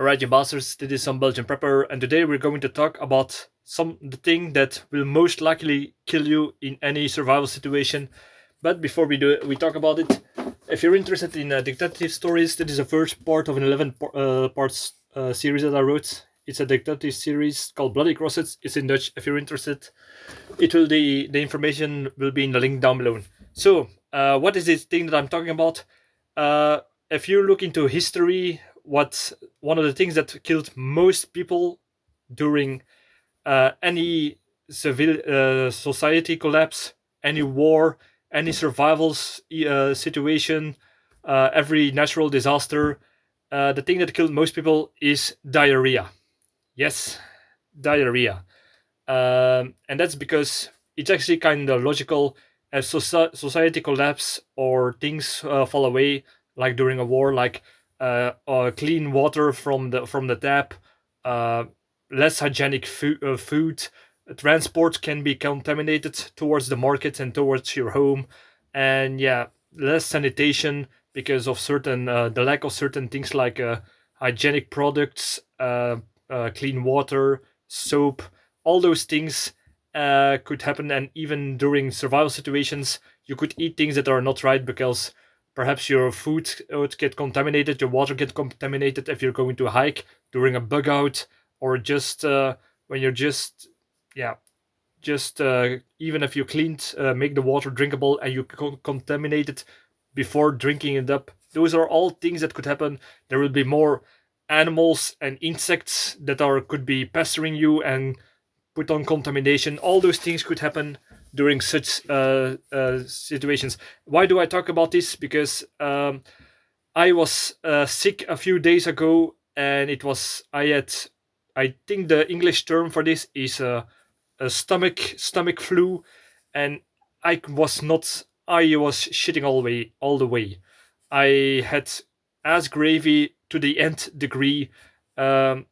Alright, you bastards, this is Some-Belgian-prepper, and today we're going to talk about the thing that will most likely kill you in any survival situation. But before we talk about it, if you're interested in detective stories, this is the first part of an 11 parts series that I wrote. It's a detective series called Bloody Crosses. It's in Dutch. If you're interested, the information will be in the link down below. So, what is this thing that I'm talking about? Uh, if you look into history, what one of the things that killed most people during any civil society collapse, any war, any survivals situation, every natural disaster, the thing that killed most people is diarrhea. Yes, diarrhea. And that's because it's actually kind of logical. As society collapse or things fall away, like during a war, like clean water from the tap, uh, less hygienic food, transport can be contaminated towards the market and towards your home, and yeah, less sanitation because of certain the lack of certain things like hygienic products, clean water, soap, all those things could happen. And even during survival situations, you could eat things that are not right because perhaps your food would get contaminated, your water get contaminated if you're going to hike during a bug out, or just when you're just yeah just even if you cleaned make the water drinkable and you contaminate it before drinking it up. Those are all things that could happen. There will be more animals and insects that are could be pestering you and put on contamination. All those things could happen during such situations. Why do I talk about this? Because I was sick a few days ago, and I think the English term for this is a stomach flu, and I was shitting all the way. I had ass gravy to the nth degree. Um,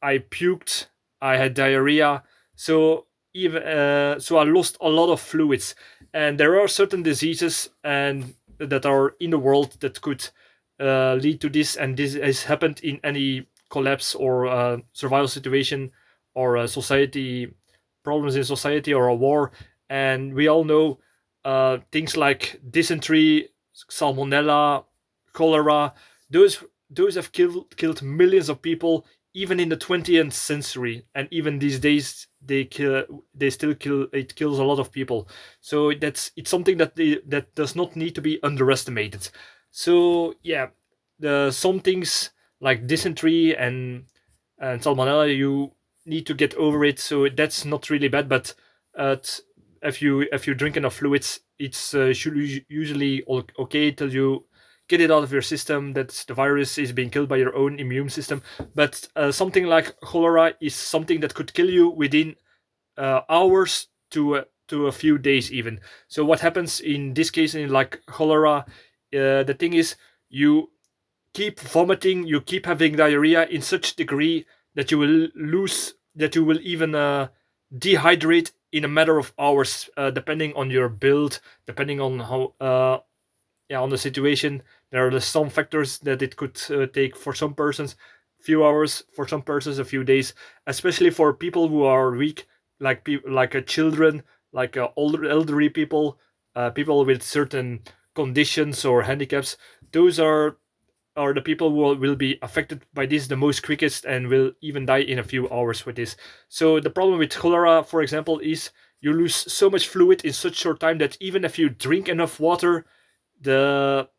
I puked. I had diarrhea. So I lost a lot of fluids, and there are certain diseases and that are in the world that could lead to this, and this has happened in any collapse or survival situation or society problems in society or a war. And we all know things like dysentery, salmonella, cholera. Those have killed millions of people even in the 20th century, and even these days they still kill. It kills a lot of people. So it's something that does not need to be underestimated. So yeah, the some things like dysentery and salmonella, you need to get over it. So that's not really bad. But if you drink enough fluids, it's usually okay till you get it out of your system, that the virus is being killed by your own immune system. But something like cholera is something that could kill you within hours to a few days even. So what happens in this case, in like cholera, the thing is, you keep vomiting, you keep having diarrhea in such degree that you will even dehydrate in a matter of hours, depending on your build, depending on how on the situation. There are some factors that it could take for some persons few hours, for some persons a few days, especially for people who are weak, like children, like older elderly people, people with certain conditions or handicaps. Those are the people who will be affected by this the most quickest and will even die in a few hours with this. So the problem with cholera, for example, is you lose so much fluid in such short time that even if you drink enough water, the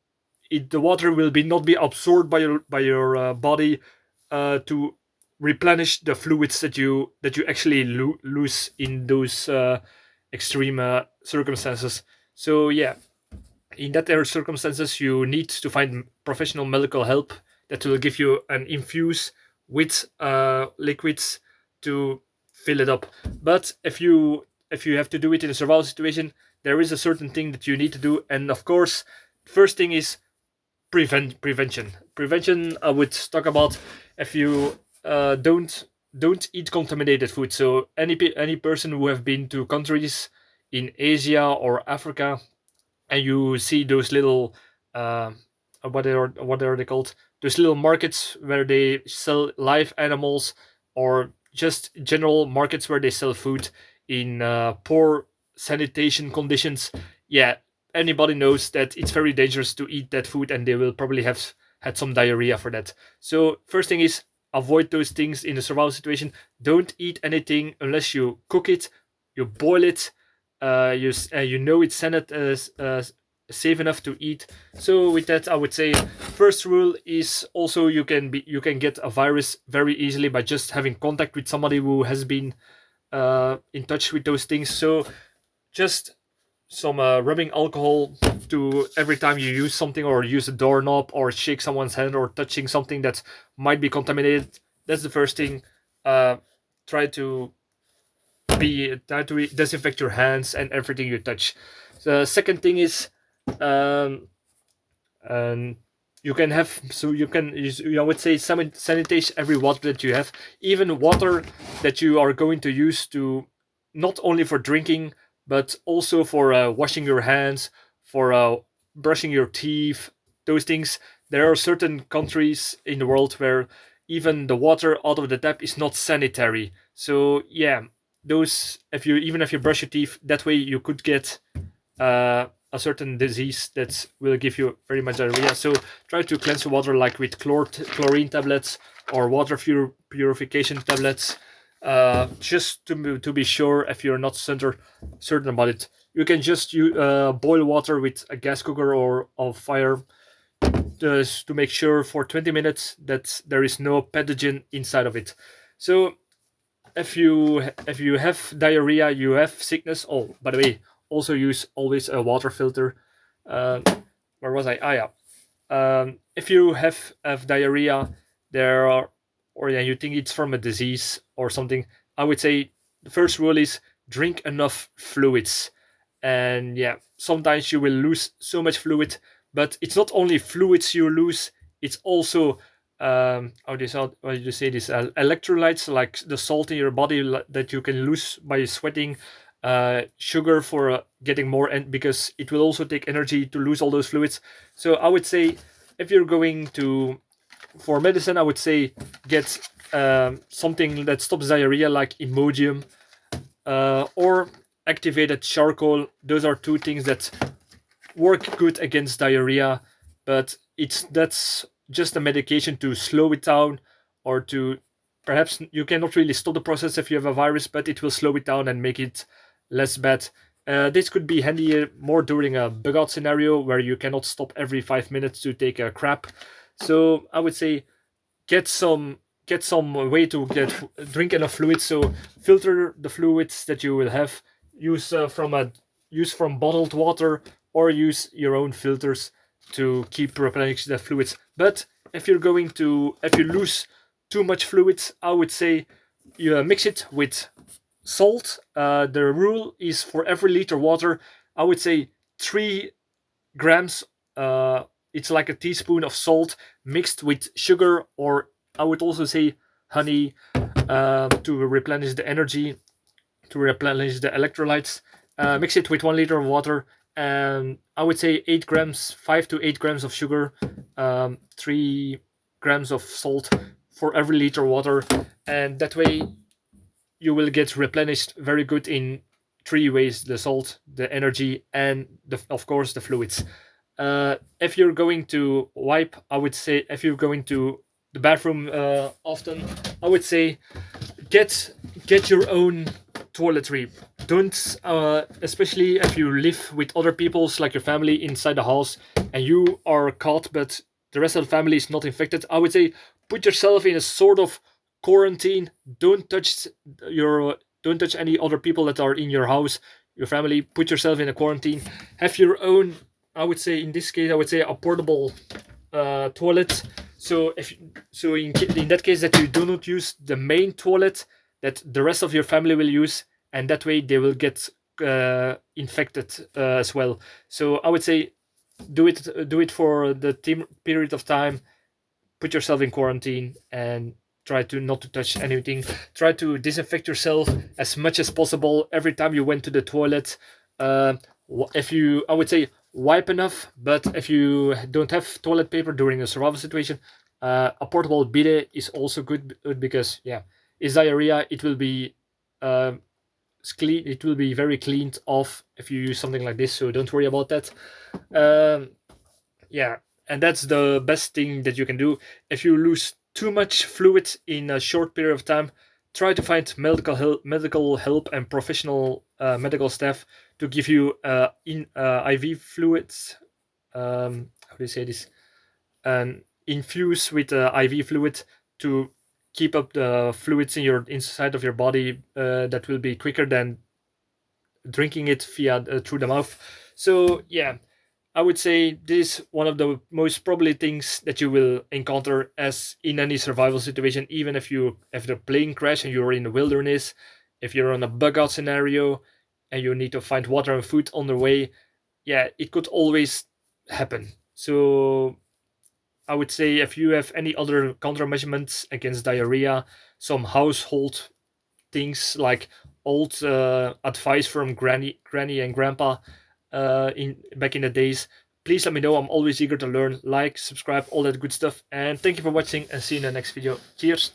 the water will be not be absorbed by your body to replenish the fluids that you actually lose in those extreme circumstances. So yeah, in that circumstances, you need to find professional medical help that will give you an infuse with liquids to fill it up. But if you have to do it in a survival situation, there is a certain thing that you need to do, and of course, first thing is prevention. I would talk about if you don't eat contaminated food. So any person who have been to countries in Asia or Africa, and you see those little what are they called, those little markets where they sell live animals, or just general markets where they sell food in poor sanitation conditions. Yeah, anybody knows that it's very dangerous to eat that food, and they will probably have had some diarrhea for that. So first thing is, avoid those things in a survival situation. Don't eat anything unless you cook it, you boil it, you know it's safe enough to eat. So with that, I would say first rule is also you can get a virus very easily by just having contact with somebody who has been in touch with those things. So just some rubbing alcohol to every time you use something, or use a doorknob, or shake someone's hand, or touching something that might be contaminated. That's the first thing. Uh, try to try to disinfect your hands and everything you touch. The second thing is, um, and you can have so you can use, I would say, sanitation every water that you have, even water that you are going to use to, not only for drinking, but also for washing your hands, for brushing your teeth, those things. There are certain countries in the world where even the water out of the tap is not sanitary. So yeah, those, if you, even if you brush your teeth that way, you could get a certain disease that will give you very much diarrhea. So try to cleanse the water, like with chlorine tablets, or water purification tablets, just to be sure. If you're not certain about it, you can just boil water with a gas cooker or of fire, just to make sure for 20 minutes that there is no pathogen inside of it. So if you have diarrhea, you have sickness. Oh, by the way, also use always a water filter. Uh, where was I? Ah, yeah. If you have diarrhea, there are, or yeah, you think it's from a disease or something, I would say the first rule is drink enough fluids. And yeah, sometimes you will lose so much fluid, but it's not only fluids you lose, it's also how do you say this, electrolytes, like the salt in your body that you can lose by sweating, sugar for getting more, and because it will also take energy to lose all those fluids. So I would say, if you're going to for medicine, I would say get something that stops diarrhea, like Imodium, or activated charcoal. Those are two things that work good against diarrhea, but that's just a medication to slow it down, or to, perhaps you cannot really stop the process if you have a virus, but it will slow it down and make it less bad. This could be handy more during a bug out scenario where you cannot stop every 5 minutes to take a crap. So I would say get some way to drink enough fluids. So filter the fluids that you will have. Use from bottled water, or use your own filters to keep replenishing the fluids. But if you lose too much fluids, I would say you mix it with salt. The rule is, for every liter water, I would say 3 grams. It's like a teaspoon of salt mixed with sugar, or I would also say honey, to replenish the energy, to replenish the electrolytes. Mix it with 1 liter of water, and I would say 8 grams, 5 to 8 grams of sugar, 3 grams of salt for every liter of water, and that way you will get replenished very good in 3 ways: the salt, the energy, and of course the fluids. If you're going to wipe, I would say, if you're going to the bathroom often, I would say get your own toiletry. Don't, especially if you live with other people's, like your family, inside the house, and you are caught, but the rest of the family is not infected. I would say put yourself in a sort of quarantine. Don't touch your don't touch any other people that are in your house, your family. Put yourself in a quarantine. Have your own. I would say, in this case, I would say a portable toilet. So in that case, that you do not use the main toilet that the rest of your family will use, and that way they will get infected as well. So I would say do it for the period of time. Put yourself in quarantine and try to not to touch anything. Try to disinfect yourself as much as possible every time you went to the toilet. If you, I would say, wipe enough, but if you don't have toilet paper during a survival situation, A portable bidet is also good because yeah, it's diarrhea. It will be clean. It will be very cleaned off if you use something like this. So don't worry about that. Um, yeah, and that's the best thing that you can do. If you lose too much fluid in a short period of time, try to find medical help and professional medical staff to give you IV fluids. How do you say this? And infuse with IV fluid to keep up the fluids in your inside of your body. That will be quicker than drinking it via through the mouth. So yeah, I would say this is one of the most probably things that you will encounter as in any survival situation, even if the plane crash and you're in the wilderness, if you're on a bug out scenario and you need to find water and food on the way, yeah, it could always happen. So I would say if you have any other countermeasurements against diarrhea, some household things like old advice from granny and grandpa in back in the days, please let me know. I'm always eager to learn. Like, subscribe, all that good stuff, and thank you for watching, and see you in the next video. Cheers.